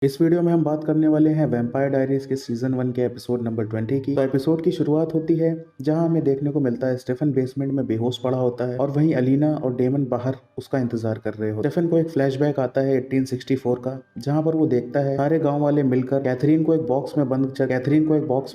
इस वीडियो में हम बात करने वाले हैं वैम्पायर डायरीज के सीजन 1 के एपिसोड नंबर 20 की। तो एपिसोड की शुरुआत होती है जहां हमें देखने को मिलता है स्टेफन बेसमेंट में बेहोश पड़ा होता है और वहीं अलीना और डेमन बाहर उसका इंतजार कर रहे हो। स्टेफन को एक फ्लैशबैक आता है 1864 का, जहां पर वो देखता है सारे गांव वाले मिलकर कैथरीन को एक बॉक्स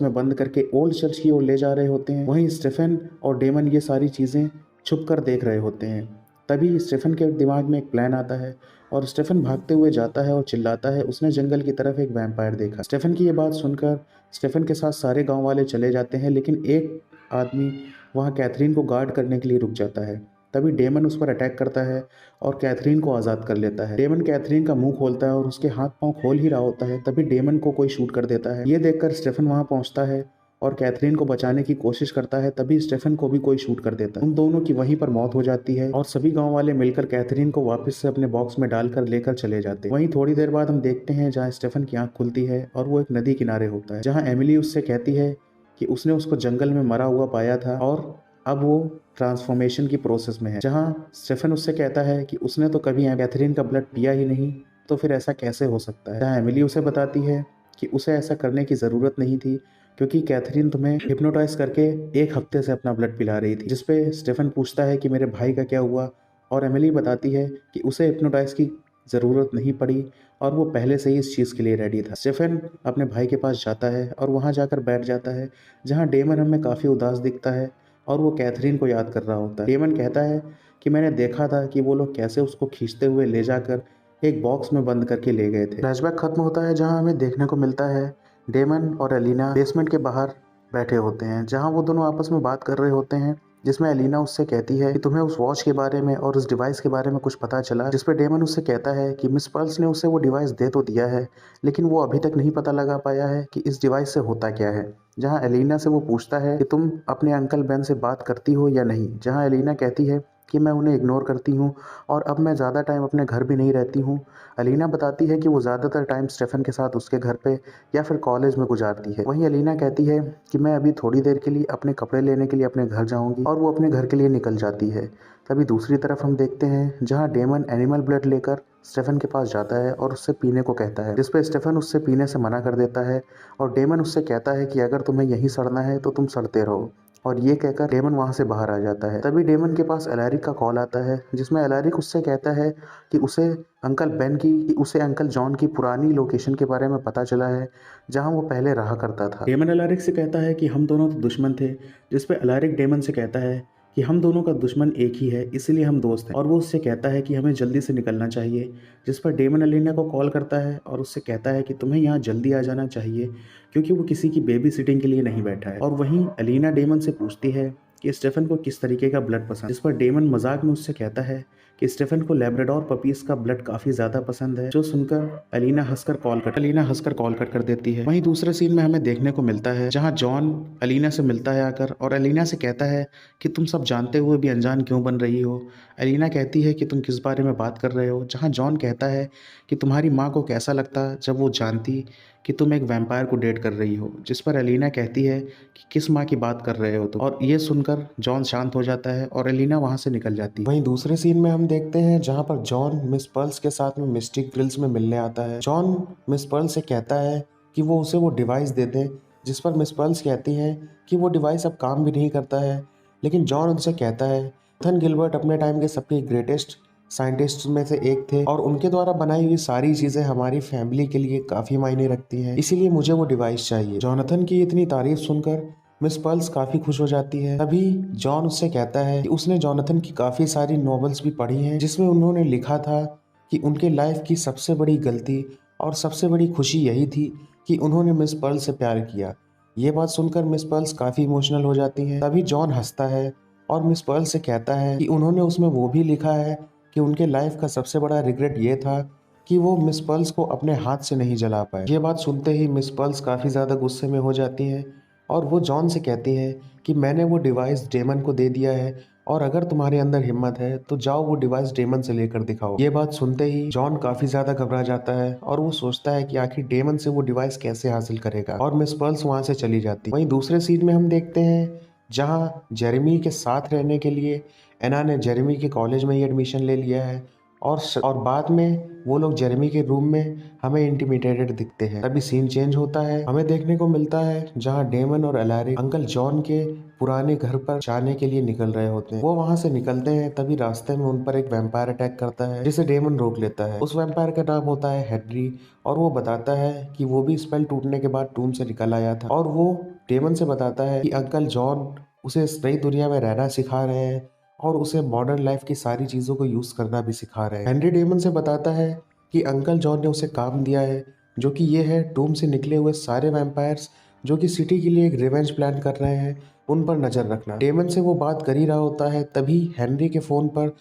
में बंद करके ओल्ड चर्च की ओर ले जा रहे होते हैं। वहीं स्टेफन और डेमन ये सारी चीजें छुप कर देख रहे होते हैं। तभी स्टेफन के दिमाग में एक प्लान आता है और स्टेफन भागते हुए जाता है और चिल्लाता है उसने जंगल की तरफ एक वैम्पायर देखा। स्टेफन की ये बात सुनकर स्टेफन के साथ सारे गांव वाले चले जाते हैं, लेकिन एक आदमी वहां कैथरीन को गार्ड करने के लिए रुक जाता है। तभी डेमन उस पर अटैक करता है और कैथरीन को आज़ाद कर लेता है। डेमन कैथरीन का मुंह खोलता है और उसके हाथ पांव खोल ही रहा होता है, तभी डेमन को कोई शूट कर देता है। ये देखकर स्टेफन वहां पहुंचता है और कैथरीन को बचाने की कोशिश करता है, तभी स्टेफन को भी कोई शूट कर देता है। उन दोनों की वहीं पर मौत हो जाती है और सभी गांव वाले मिलकर कैथरीन को वापस से अपने बॉक्स में डालकर लेकर चले जाते हैं। वहीं थोड़ी देर बाद हम देखते हैं जहां स्टेफन की आंख खुलती है और वो एक नदी किनारे होता है, जहां एमिली उससे कहती है कि उसने उसको जंगल में मरा हुआ पाया था और अब वो ट्रांसफॉर्मेशन की प्रोसेस में है। जहां स्टेफन उससे कहता है कि उसने तो कभी कैथरीन का ब्लड पिया ही नहीं, तो फिर ऐसा कैसे हो सकता है। जहां एमिली उसे बताती है कि उसे ऐसा करने की ज़रूरत नहीं थी क्योंकि कैथरीन तुम्हें हिप्नोटाइज करके एक हफ्ते से अपना ब्लड पिला रही थी। जिसपे स्टेफन पूछता है कि मेरे भाई का क्या हुआ, और एमिली बताती है कि उसे हिप्नोटाइज की ज़रूरत नहीं पड़ी और वो पहले से ही इस चीज़ के लिए रेडी था। स्टेफन अपने भाई के पास जाता है और वहाँ जाकर बैठ जाता है, जहाँ डेमन हमें काफ़ी उदास दिखता है और वो कैथरीन को याद कर रहा होता है। डेमन कहता है कि मैंने देखा था कि वो लोग कैसे उसको खींचते हुए ले जाकर एक बॉक्स में बंद करके ले गए थे। फ्लैशबैक खत्म होता है जहाँ हमें देखने को मिलता है डेमन और एलिना बेसमेंट के बाहर बैठे होते हैं, जहां वो दोनों आपस में बात कर रहे होते हैं, जिसमें एलिना उससे कहती है कि तुम्हें उस वॉच के बारे में और उस डिवाइस के बारे में कुछ पता चला। जिस पे डेमन उससे कहता है कि मिस पर्ल्स ने उसे वो डिवाइस दे तो दिया है, लेकिन वो अभी तक नहीं पता लगा पाया है कि इस डिवाइस से होता क्या है। जहां एलिना से वो पूछता है कि तुम अपने अंकल बेन से बात करती हो या नहीं, जहां एलिना कहती है कि मैं उन्हें इग्नोर करती हूँ और अब मैं ज़्यादा टाइम अपने घर भी नहीं रहती हूँ। अलीना बताती है कि वो ज़्यादातर टाइम स्टेफन के साथ उसके घर पे या फिर कॉलेज में गुजारती है। वहीं अलीना कहती है कि मैं अभी थोड़ी देर के लिए अपने कपड़े लेने के लिए अपने घर जाऊंगी, और वो अपने घर के लिए निकल जाती है। तभी दूसरी तरफ हम देखते हैं जहां डेमन एनिमल ब्लड लेकर स्टेफन के पास जाता है और उससे पीने को कहता है, जिस पे स्टेफन उससे पीने से मना कर देता है और डेमन उससे कहता है कि अगर तुम्हें यहीं सड़ना है तो तुम सड़ते रहो, और ये कहकर डेमन वहां से बाहर आ जाता है। तभी डेमन के पास एलारिक का कॉल आता है, जिसमें एलारिक उससे कहता है कि उसे अंकल जॉन की पुरानी लोकेशन के बारे में पता चला है जहां वो पहले रहा करता था। डेमन एलारिक से कहता है कि हम दोनों तो दुश्मन थे, जिस पे एलारिक डेमन से कहता है कि हम दोनों का दुश्मन एक ही है, इसलिए हम दोस्त हैं, और वो उससे कहता है कि हमें जल्दी से निकलना चाहिए। जिस पर डेमन अलीना को कॉल करता है और उससे कहता है कि तुम्हें यहाँ जल्दी आ जाना चाहिए क्योंकि वो किसी की बेबी सिटिंग के लिए नहीं बैठा है। और वहीं अलीना डेमन से पूछती है कि स्टेफन को किस तरीके का ब्लड पसंद, जिस पर डेमन मजाक में उससे कहता है कि स्टेफन को लैब्राडोर पपीज का ब्लड काफी ज्यादा पसंद है, जो सुनकर अलीना हंसकर कॉल कट कर देती है। वहीं दूसरे सीन में हमें देखने को मिलता है जहां जॉन अलीना से मिलता है आकर और अलीना से कहता है कि तुम सब जानते हुए भी अनजान क्यों बन रही हो। अलीना कहती है कि तुम किस बारे में बात कर रहे हो, जहां जॉन कहता है कि तुम्हारी माँ को कैसा लगता जब वो जानती कि तुम एक वैम्पायर को डेट कर रही हो, जिस पर एलिना कहती है कि किस माँ की बात कर रहे हो तुम, और ये सुनकर जॉन शांत हो जाता है और एलिना वहां से निकल जाती है। वहीं दूसरे सीन में हम देखते हैं जहां पर जॉन मिस पर्ल्स के साथ में मिस्टिक ग्रिल्स में मिलने आता है। जॉन मिस पर्ल्स से कहता है कि वो उसे वो डिवाइस दे दे, जिस पर मिस पर्ल्स कहती है कि वो डिवाइस अब काम भी नहीं करता है, लेकिन जॉन उनसे कहता है नथन गिलबर्ट अपने टाइम के सबके ग्रेटेस्ट साइंटिस्ट में से एक थे और उनके द्वारा बनाई हुई सारी चीजें हमारी फैमिली के लिए काफी मायने रखती हैं, इसीलिए मुझे वो डिवाइस चाहिए। जॉनथन की इतनी तारीफ सुनकर मिस पर्ल्स काफी खुश हो जाती है। तभी जॉन उससे कहता है कि उसने जॉनथन की काफी सारी नॉवेल्स भी पढ़ी हैं, जिसमें उन्होंने लिखा था कि उनके लाइफ की सबसे बड़ी गलती और सबसे बड़ी खुशी यही थी कि उन्होंने मिस पर्ल्स से प्यार किया। ये बात सुनकर मिस पर्ल्स काफी इमोशनल हो जाती हैं। तभी जॉन हंसता है और मिस पर्ल्स से कहता है कि उन्होंने उसमें वो भी लिखा है कि उनके लाइफ का सबसे बड़ा रिग्रेट ये था कि वो मिस पर्ल्स को अपने हाथ से नहीं जला पाए। ये बात सुनते ही मिस पर्ल्स काफ़ी ज़्यादा गुस्से में हो जाती हैं और वो जॉन से कहती हैं कि मैंने वो डिवाइस डेमन को दे दिया है और अगर तुम्हारे अंदर हिम्मत है तो जाओ वो डिवाइस डेमन से लेकर दिखाओ। ये बात सुनते ही जॉन काफ़ी ज़्यादा घबरा जाता है और वो सोचता है कि आखिर डेमन से वो डिवाइस कैसे हासिल करेगा, और मिस पर्ल्स वहाँ से चली जाती। वहीं दूसरे सीन में हम देखते हैं जहाँ जेरेमी के साथ रहने के लिए एना ने जेरेमी के कॉलेज में ही एडमिशन ले लिया है और बाद में वो लोग जेरेमी के रूम में हमें इंटिमिडेटेड दिखते हैं। तभी सीन चेंज होता है, हमें देखने को मिलता है जहाँ डेमन और एलारिक अंकल जॉन के पुराने घर पर जाने के लिए निकल रहे होते हैं। वो वहाँ से निकलते हैं, तभी रास्ते में उन पर एक वैम्पायर अटैक करता है जिसे डेमन रोक लेता है। उस वैम्पायर का नाम होता है हेनरी और वो बताता है कि वो भी स्पेल टूटने के बाद टूम से निकल आया था और वो डेमन से बताता है कि अंकल जॉन उसे इस नई दुनिया में रहना सिखा रहे हैं और उसे मॉडर्न लाइफ की सारी चीजों को यूज करना भी सिखा रहे हैं। हेनरी डेमन से बताता है कि अंकल जॉन ने उसे काम दिया है, जो कि ये है टूम से निकले हुए सारे वैम्पायर्स जो कि सिटी के लिए एक रिवेंज प्लान कर रहे हैं, उन पर नजर रखना। डेमन से वो बात कर ही रहा होता है, तभी हेनरी के फोन पर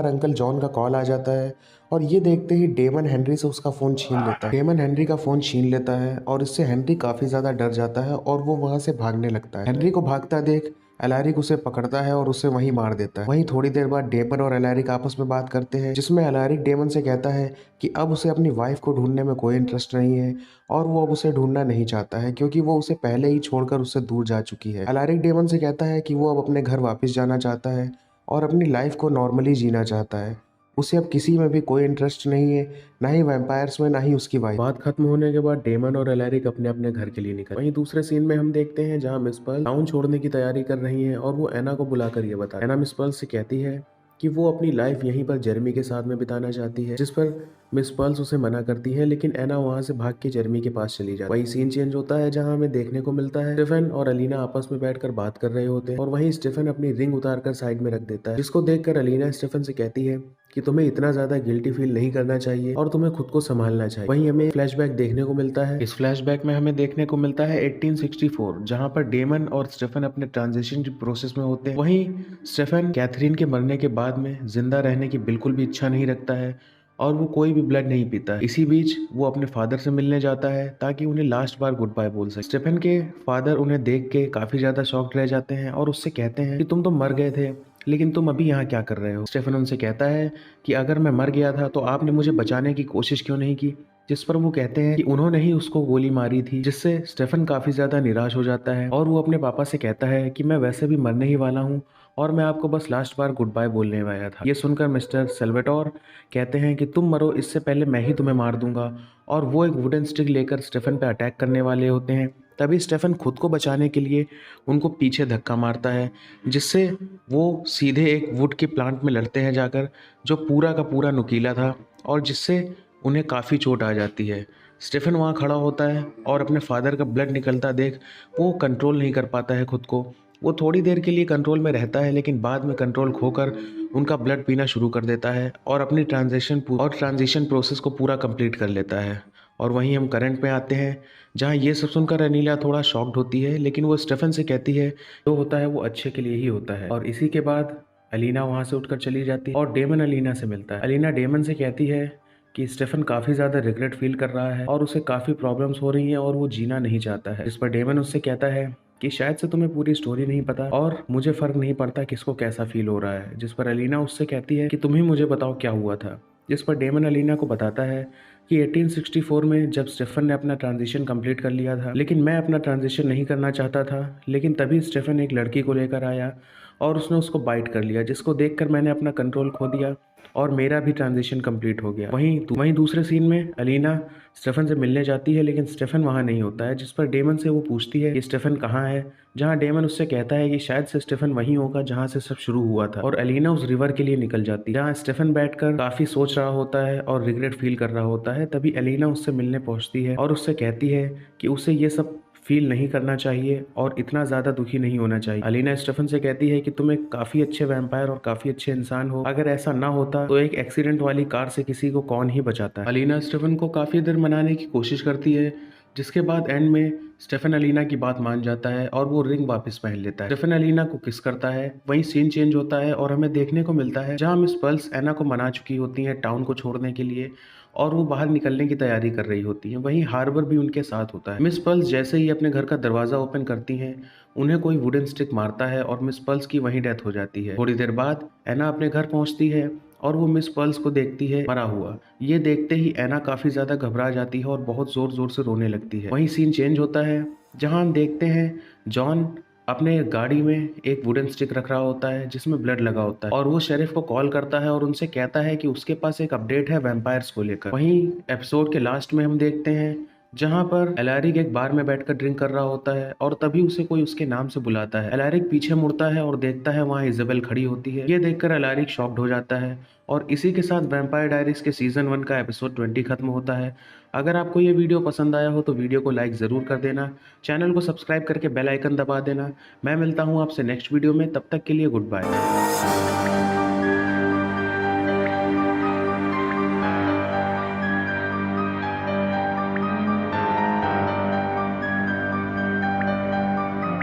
अंकल जॉन का कॉल आ जाता है और ये देखते ही डेमन हेनरी से उसका फोन छीन लेता है। डेमन हेनरी का फोन छीन लेता है और इससे हेनरी काफी ज्यादा डर जाता है और वो वहां से भागने लगता है। हेनरी को भागता देख एलारिक उसे पकड़ता है और उसे वहीं मार देता है। वहीं थोड़ी देर बाद डेमन और एलारिक आपस में बात करते हैं, जिसमें एलारिक डेमन से कहता है कि अब उसे अपनी वाइफ को ढूंढने में कोई इंटरेस्ट नहीं है और वो अब उसे ढूंढना नहीं चाहता है क्योंकि वो उसे पहले ही छोड़कर उससे दूर जा चुकी है। एलारिक डेमन से कहता है कि वो अब अपने घर वापस जाना चाहता है और अपनी लाइफ को नॉर्मली जीना चाहता है। उसे अब किसी में भी कोई इंटरेस्ट नहीं है, ना ही वैम्पायर्स में, ना ही उसकी वाइफ। बात खत्म होने के बाद डेमन और एलारिक अपने अपने घर के लिए निकल। वहीं दूसरे सीन में हम देखते हैं जहां मिस पर्ल टाउन छोड़ने की तैयारी कर रही है और वो एना को बुलाकर ये बता एना मिस पर्ल से कहती है कि वो अपनी लाइफ यहीं पर जेरेमी के साथ में बिताना चाहती है, जिस पर मिस पर्ल्स उसे मना करती है, लेकिन एना वहां से भाग के जेरेमी के पास चली जाती है। वही सीन चेंज होता है जहां हमें देखने को मिलता है स्टेफन और अलीना आपस में बैठकर बात कर रहे होते हैं और वहीं स्टेफन अपनी रिंग उतारकर साइड में रख देता है, जिसको देखकर अलीना स्टेफन से कहती है कि तुम्हें इतना ज्यादा गिल्टी फील नहीं करना चाहिए और तुम्हें खुद को संभालना चाहिए। वहीं हमें फ्लैशबैक देखने को मिलता है। इस फ्लैशबैक में हमें देखने को मिलता है 1864, जहां पर डेमन और स्टेफन अपने ट्रांजिशन प्रोसेस में होते हैं। वहीं स्टेफन कैथरीन के मरने के बाद में जिंदा रहने की बिल्कुल भी इच्छा नहीं रखता है और वो कोई भी ब्लड नहीं पीता है। इसी बीच वो अपने फादर से मिलने जाता है ताकि उन्हें लास्ट बार गुड बाय बोल सके। स्टेफन के फादर उन्हें देख के काफी ज्यादा शॉक्ड रह जाते हैं और उससे कहते हैं कि तुम तो मर गए थे, लेकिन तुम अभी यहाँ क्या कर रहे हो। स्टेफन उनसे कहता है कि अगर मैं मर गया था तो आपने मुझे बचाने की कोशिश क्यों नहीं की, जिस पर वो कहते हैं कि उन्होंने ही उसको गोली मारी थी, जिससे स्टेफन काफी ज्यादा निराश हो जाता है और वो अपने पापा से कहता है कि मैं वैसे भी मरने ही वाला हूँ और मैं आपको बस लास्ट बार गुड बाय बोलने वाला था। ये सुनकर मिस्टर सेल्वेटोर कहते हैं कि तुम मरो इससे पहले मैं ही तुम्हें मार दूंगा और वो एक वुडन स्टिक लेकर स्टेफन पे अटैक करने वाले होते हैं। तभी स्टेफन खुद को बचाने के लिए उनको पीछे धक्का मारता है, जिससे वो सीधे एक वुड के प्लांट में लड़ते हैं जाकर, जो पूरा का पूरा नुकीला था और जिससे उन्हें काफ़ी चोट आ जाती है। स्टेफन वहाँ खड़ा होता है और अपने फादर का ब्लड निकलता देख वो कंट्रोल नहीं कर पाता है खुद को। वो थोड़ी देर के लिए कंट्रोल में रहता है, लेकिन बाद में कंट्रोल खोकर उनका ब्लड पीना शुरू कर देता है और अपनी ट्रांजिशन प्रोसेस को पूरा कंप्लीट कर लेता है। और वहीं हम करंट में आते हैं, जहाँ ये सब सुनकर अनीला थोड़ा शॉक्ड होती है, लेकिन वो स्टेफन से कहती है जो होता है वो अच्छे के लिए ही होता है। और इसी के बाद अलीना वहाँ से उठकर चली जाती है और डेमन अलीना से मिलता है। अलीना डेमन से कहती है कि स्टेफन काफ़ी ज़्यादा रिग्रेट फील कर रहा है और उसे काफ़ी प्रॉब्लम्स हो रही हैं और वो जीना नहीं चाहता है, जिस पर डेमन उससे कहता है कि शायद से तुम्हें पूरी स्टोरी नहीं पता और मुझे फ़र्क नहीं पड़ता किसको कैसा फील हो रहा है। जिस पर अलीना उससे कहती है कि तुम ही मुझे बताओ क्या हुआ था, जिस पर डेमन अलीना को बताता है कि 1864 में जब स्टेफन ने अपना ट्रांजिशन कंप्लीट कर लिया था, लेकिन मैं अपना ट्रांजिशन नहीं करना चाहता था, लेकिन तभी स्टेफन एक लड़की को लेकर आया और उसने उसको बाइट कर लिया, जिसको देखकर मैंने अपना कंट्रोल खो दिया और मेरा भी ट्रांजिशन कंप्लीट हो गया। वहीं दूसरे सीन में अलीना स्टेफन से मिलने जाती है, लेकिन स्टेफन वहाँ नहीं होता है, जिस पर डेमन से वो पूछती है कि स्टेफन कहाँ है, जहाँ डेमन उससे कहता है कि शायद से स्टेफन वहीं होगा जहाँ से सब शुरू हुआ था। और अलीना उस रिवर के लिए निकल जाती है, जहाँ स्टेफन बैठकर काफी सोच रहा होता है और रिग्रेट फील कर रहा होता है। तभी अलीना उससे मिलने पहुंचती है और उससे कहती है कि उसे ये सब फील नहीं करना चाहिए और इतना ज़्यादा दुखी नहीं होना चाहिए। अलीना स्टेफन से कहती है कि तुम एक काफ़ी अच्छे वैम्पायर और काफ़ी अच्छे इंसान हो, अगर ऐसा ना होता तो एक एक्सीडेंट वाली कार से किसी को कौन ही बचाता है। अलीना स्टेफन को काफ़ी देर मनाने की कोशिश करती है, जिसके बाद एंड में स्टेफन अलीना की बात मान जाता है और वो रिंग वापस पहन लेता है। स्टेफन अलीना को किस करता है। वहीं सीन चेंज होता है और हमें देखने को मिलता है जहां मिस पर्ल्स एना को मना चुकी होती हैं टाउन को छोड़ने के लिए और वो बाहर निकलने की तैयारी कर रही होती हैं। वहीं हार्बर भी उनके साथ होता है। मिस पर्ल्स जैसे ही अपने घर का दरवाजा ओपन करती हैं, उन्हें कोई वुडन स्टिक मारता है और मिस पर्ल्स की वहीं डेथ हो जाती है। थोड़ी देर बाद एना अपने घर पहुंचती है और वो मिस पर्ल्स को देखती है मरा हुआ। ये देखते ही एना काफी ज्यादा घबरा जाती है और बहुत जोर जोर से रोने लगती है। वहीं सीन चेंज होता है जहां हम देखते हैं जॉन अपने गाड़ी में एक वुडन स्टिक रख रहा होता है जिसमें ब्लड लगा होता है और वो शेरिफ को कॉल करता है और उनसे कहता है कि उसके पास एक अपडेट है वैम्पायर्स को लेकर। वहीं एपिसोड के लास्ट में हम देखते हैं जहां पर एलारिक एक बार में बैठकर ड्रिंक कर रहा होता है और तभी उसे कोई उसके नाम से बुलाता है। एलारिक पीछे मुड़ता है और देखता है वहां इजाबेल खड़ी होती है। ये देखकर एलारिक शॉक्ड हो जाता है और इसी के साथ वैम्पायर डायरीज के सीजन 1 का एपिसोड 20 खत्म होता है। अगर आपको ये वीडियो पसंद आया हो तो वीडियो को लाइक ज़रूर कर देना, चैनल को सब्सक्राइब करके बेल आइकन दबा देना। मैं मिलता हूँ आपसे नेक्स्ट वीडियो में, तब तक के लिए गुड बाय।